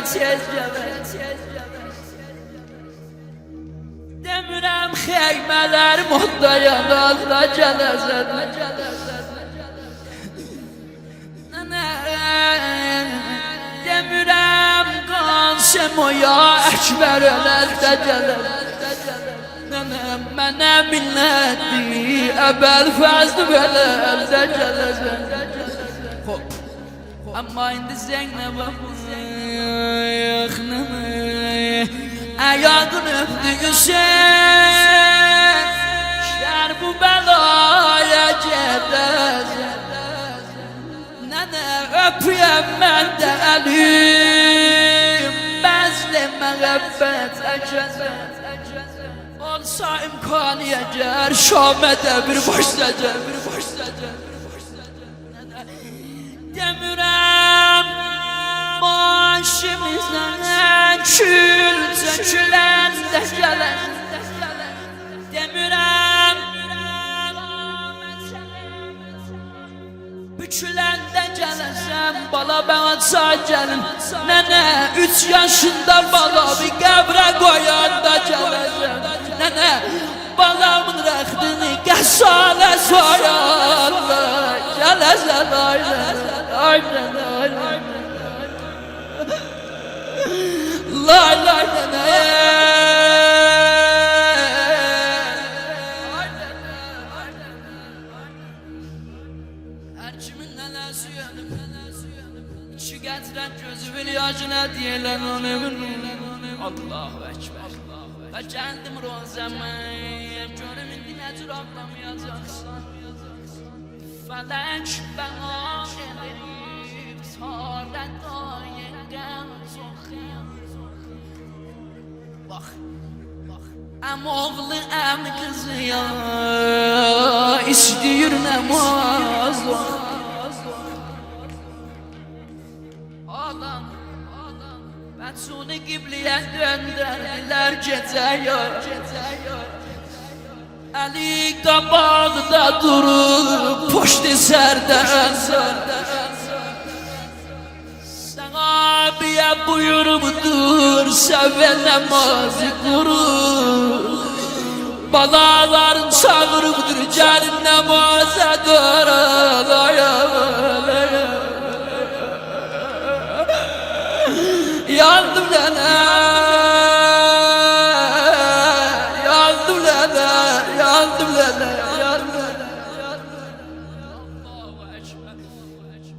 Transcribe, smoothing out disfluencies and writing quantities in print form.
tez gələr. Demirəm xeymələr modda yanarda gələsən. Demirəm Qasemoya Əkbər ölərdə gələr. Mənə minnətdir Əbəlfəzl ölərdə gələsən. Amma indi Zeynəbə yaxınımı ayağını öpdüysən, şər bu bəlaya gedəsən. Nənə öpüyəm mən də əlim, bəzli məğəbbət əkəsən. Olsa imkanı əgər Şamədə bir başlayacaq. Demirəm başımızdan kül çöküləndə gələn. Demirəm büküləndə gələsən. Bala bana çay gəlin. Nənə 3 yaşında bala bir qəbrə qoyanda gələsən. Nənə balamın rəxtini qəsalə soyanda gələsən. Aynen lay lay nene. Her kimin nenesi yanıp içi getiren gözümün yaşına diyeler onu. Allahu Ekber. Ve kendim rozamı görümün dinecir anlamayacaksın. Felek bana gelip sonra dayangan soğuk. Bak, em oğlu em kızı ya istiyor namaz. Ağlam, Betsun'u Gibli'ye döndürdüler gece ya. Ali qabağda durub poşti sərdən. Sahabiyə buyurubdur səvə namazı qurur. Balaların çağırıbdır gəlin namaza dur.